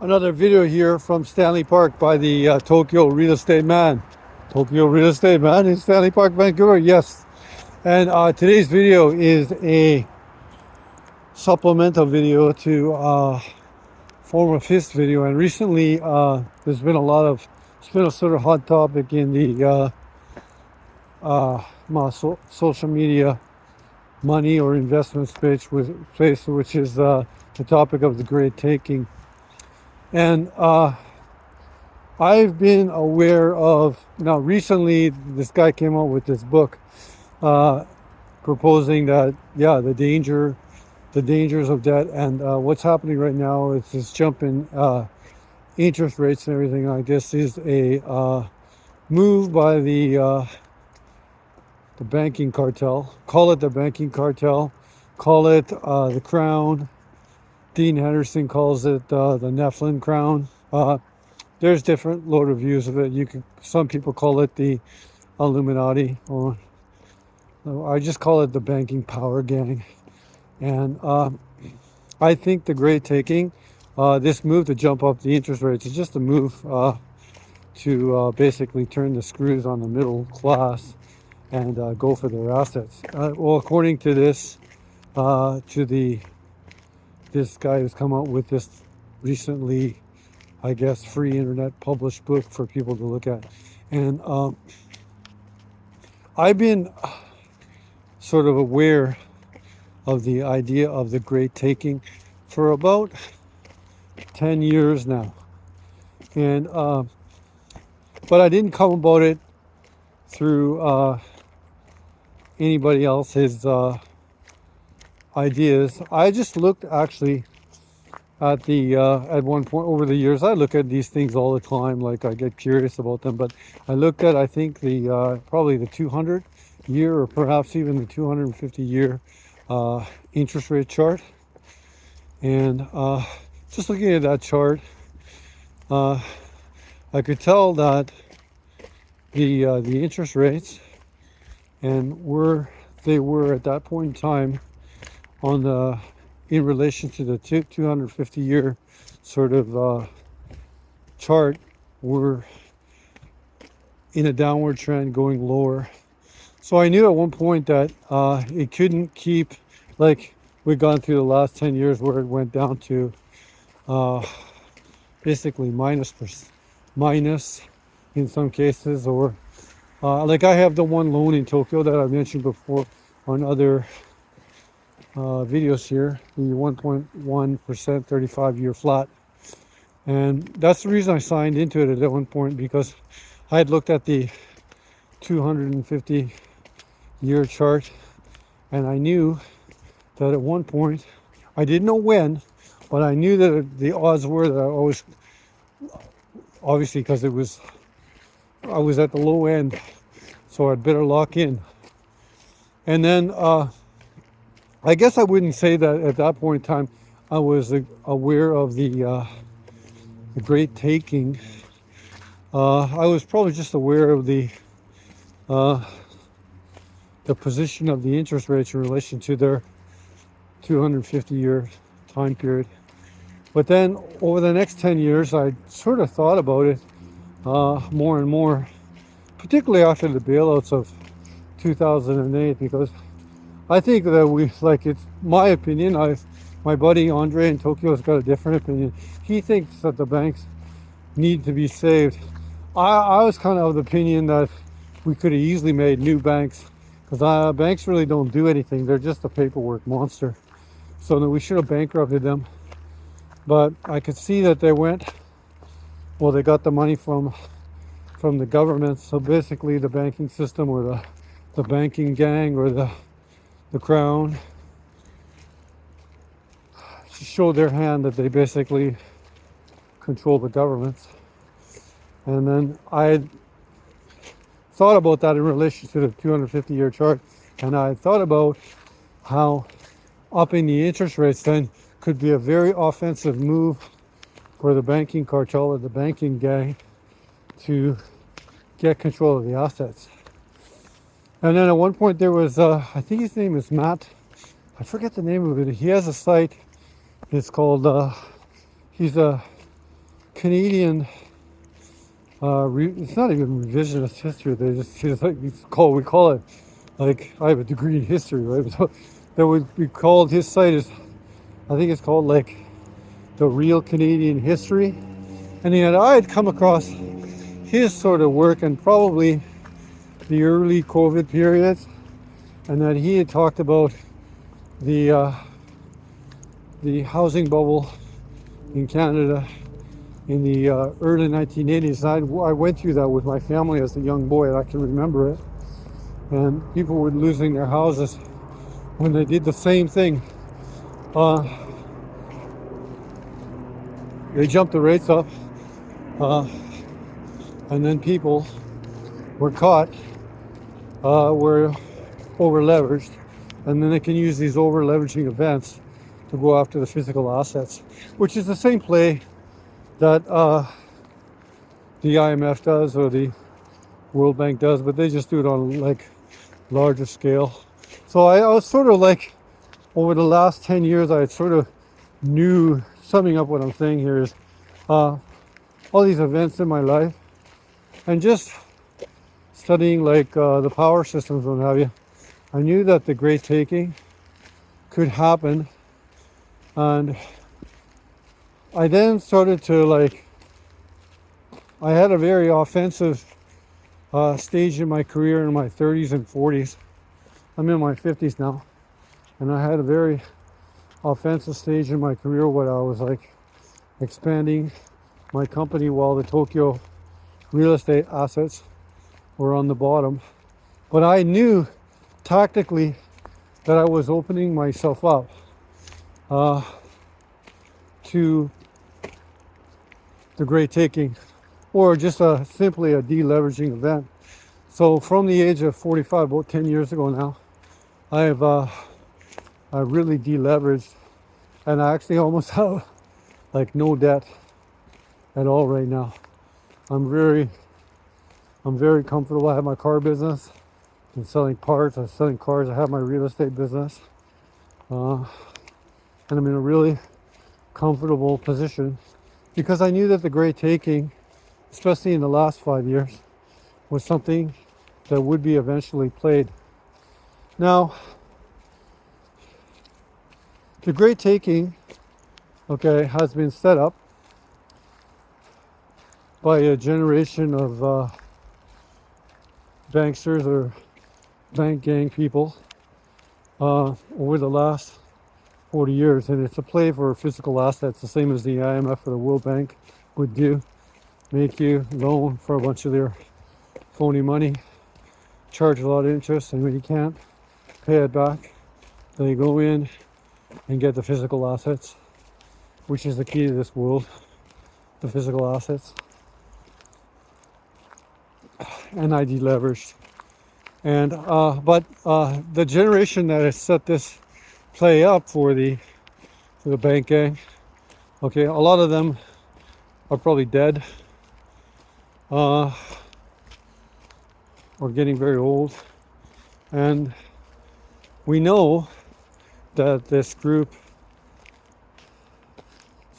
Another video here from Stanley Park by the Tokyo Real Estate Man. Tokyo Real Estate Man in Stanley Park, Vancouver, yes. And today's video is a supplemental video to former Fist video. And recently there's been it's been a sort of hot topic in the social media money or investment space, which is the topic of the great taking. And I've been aware of, now recently this guy came out with this book proposing that, the dangers of debt, and what's happening right now is this jump in interest rates and everything. I guess is a move by the banking cartel. Call it the banking cartel, call it the crown. Dean Henderson calls it the Nephilim crown. There's different load of views of it. Some people call it the Illuminati, or I just call it the banking power gang. And I think the great taking, this move to jump up the interest rates, is just a move to basically turn the screws on the middle class and go for their assets. Well, according to this guy who's come out with this recently, I guess, free internet published book for people to look at. And I've been sort of aware of the idea of the great taking for about 10 years now. And but I didn't come about it through anybody else's ideas. I just looked actually at at one point over the years. I look at these things all the time, like I get curious about them, but I looked at, I think, the probably the 200 year or perhaps even the 250 year interest rate chart. And just looking at that chart, I could tell that the interest rates and where they were at that point in time in relation to the 250 year sort of chart, were in a downward trend going lower. So I knew at one point that it couldn't keep, like we've gone through the last 10 years where it went down to basically minus in some cases, or like I have the one loan in Tokyo that I mentioned before on other videos here, the 1.1% 35-year flat. And that's the reason I signed into it at one point, because I had looked at the 250 year chart, and I knew that at one point, I didn't know when, but I knew that the odds were that I always, obviously because I was at the low end, so I'd better lock in. And then I guess I wouldn't say that at that point in time I was aware of the great taking. I was probably just aware of the position of the interest rates in relation to their 250 year time period. But then over the next 10 years, I sort of thought about it more and more, particularly after the bailouts of 2008, because I think that it's my opinion. My buddy Andre in Tokyo has got a different opinion. He thinks that the banks need to be saved. I was kind of the opinion that we could have easily made new banks, because banks really don't do anything. They're just a paperwork monster. So that we should have bankrupted them. But I could see that they got the money from the government. So basically the banking system, or the banking gang, or the crown, showed their hand that they basically control the governments. And then I thought about that in relation to the 250 year chart, and I thought about how upping the interest rates then could be a very offensive move for the banking cartel or the banking gang to get control of the assets. And then at one point there was, I think his name is Matt, I forget the name of it. He has a site, it's called, he's a Canadian. It's not even revisionist history. They just it's like we call it like I have a degree in history, right? So that would be called his site is I think it's called like the Real Canadian History, and yet I had come across his sort of work and probably the early COVID periods, and that he had talked about the the housing bubble in Canada in the early 1980s. I went through that with my family as a young boy, and I can remember it. And people were losing their houses when they did the same thing. Uh, they jumped the rates up, uh, and then people were caught, were over leveraged, and then they can use these over leveraging events to go after the physical assets, which is the same play that the IMF does or the World Bank does, but they just do it on like larger scale. So I was sort of like over the last 10 years, I sort of knew, summing up what I'm saying here is all these events in my life and just studying like the power systems and what have you. I knew that the great taking could happen, and I then started to like, I had a very offensive stage in my career in my 30s and 40s. I'm in my 50s now, and I had a very offensive stage in my career where I was like expanding my company while the Tokyo real estate assets were on the bottom. But I knew tactically that I was opening myself up to the great taking, or just simply a deleveraging event. So from the age of 45, about 10 years ago now, I really deleveraged, and I actually almost have like no debt at all right now. I'm very comfortable. I have my car business. I'm selling parts. I'm selling cars. I have my real estate business, and I'm in a really comfortable position because I knew that the great taking, especially in the last 5 years, was something that would be eventually played. Now, the great taking, okay, has been set up by a generation of banksters or bank gang people over the last 40 years, and it's a play for physical assets, the same as the IMF or the World Bank would do. Make you loan for a bunch of their phony money, charge a lot of interest, and when you can't pay it back, they go in and get the physical assets, which is the key to this world, the physical assets. And I deleveraged. And but the generation that has set this play up for the bank gang, okay, a lot of them are probably dead, or getting very old, and we know that this group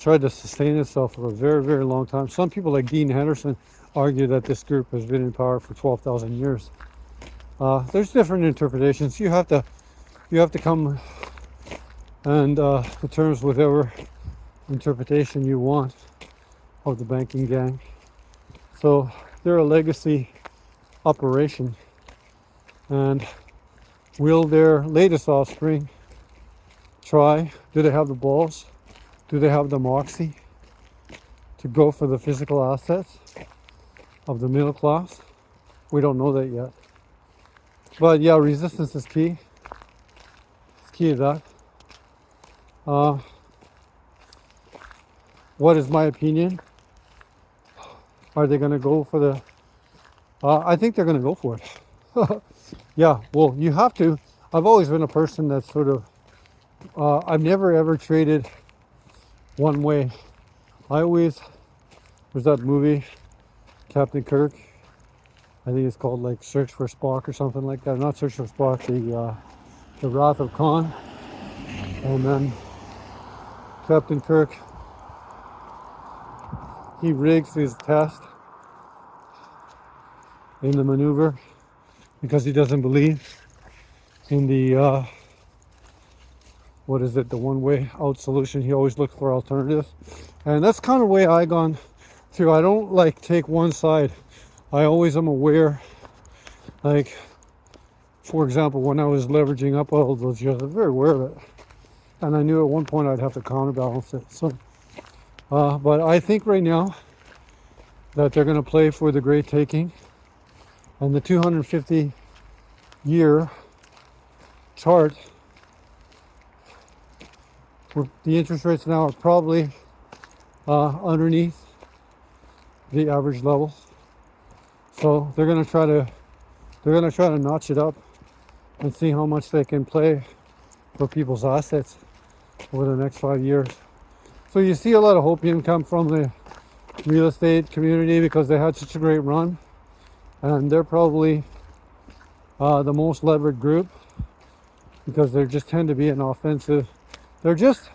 tried to sustain itself for a very, very long time. Some people like Dean Henderson argue that this group has been in power for 12,000 years. There's different interpretations. You have to come and to terms with whatever interpretation you want of the banking gang. So they're a legacy operation, and will their latest offspring try? Do they have the balls? Do they have the moxie to go for the physical assets of the middle class? We don't know that yet. But yeah, resistance is key. It's key to that. What is my opinion? Are they going to go for the... I think they're going to go for it. Yeah, well, you have to. I've always been a person that's sort of... I've never ever traded one way. I always... There's that movie, Captain Kirk. I think it's called like Search for Spock or something like that. Not Search for Spock, the Wrath of Khan. And then Captain Kirk, he rigs his test in the maneuver because he doesn't believe in the what is it, the one-way out solution. He always looks for alternatives, and that's kind of the way I gone through. I don't like take one side. I always am aware, like for example, when I was leveraging up all those years, I was very aware of it, and I knew at one point I'd have to counterbalance it. So but I think right now that they're going to play for the great taking, and the 250 year chart, the interest rates now are probably underneath the average level. So they're going to try to notch it up and see how much they can play for people's assets over the next 5 years. So you see a lot of hopium come from the real estate community because they had such a great run, and they're probably the most levered group because they just tend to be an offensive. They're just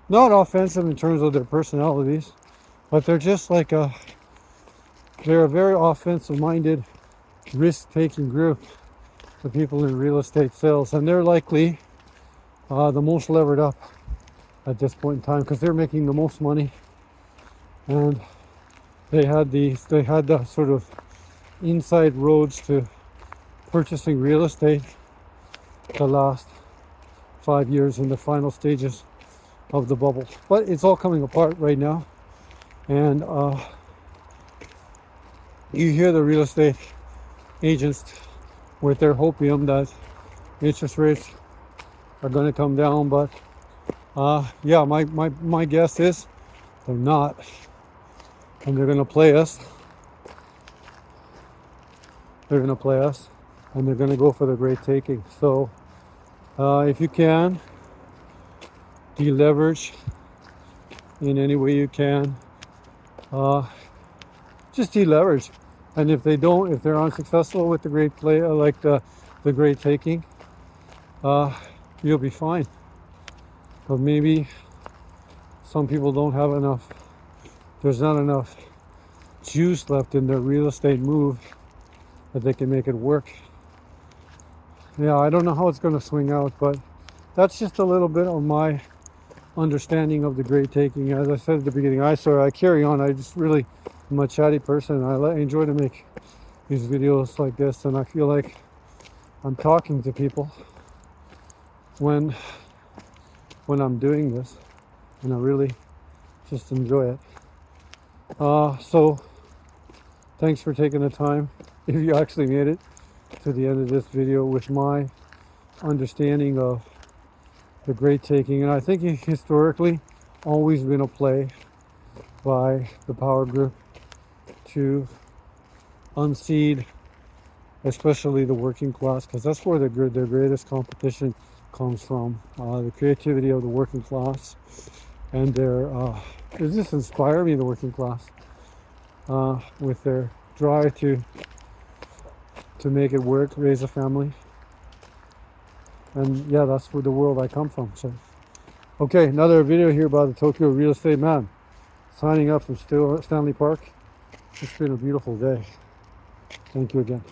not offensive in terms of their personalities, but they're just like they're a very offensive minded, risk taking group, the people in real estate sales, and they're likely the most levered up at this point in time because they're making the most money, and they had the sort of inside roads to purchasing real estate the last 5 years in the final stages of the bubble. But it's all coming apart right now, and you hear the real estate agents with their hopium that interest rates are going to come down, but yeah, my guess is they're not, and they're going to play us. They're going to play us, and they're going to go for the great taking. So if you can deleverage in any way you can, just deleverage. And if they're unsuccessful with the great play, like the great taking, you'll be fine. But maybe some people don't have enough. There's not enough juice left in their real estate move that they can make it work. Yeah, I don't know how it's going to swing out, but that's just a little bit of my understanding of the great taking. As I said at the beginning, I carry on. I just really am a chatty person. I enjoy to make these videos like this, and I feel like I'm talking to people when I'm doing this, and I really just enjoy it. So thanks for taking the time, if you actually made it to the end of this video with my understanding of the great taking. And I think it historically always been a play by the power group to unseed especially the working class, because that's where their greatest competition comes from, the creativity of the working class, and their it just inspire me, the working class, with their drive to make it work, raise a family. And yeah, that's where the world I come from. So okay, another video here about the Tokyo real estate man, signing up from Stanley Park. It's been a beautiful day. Thank you again.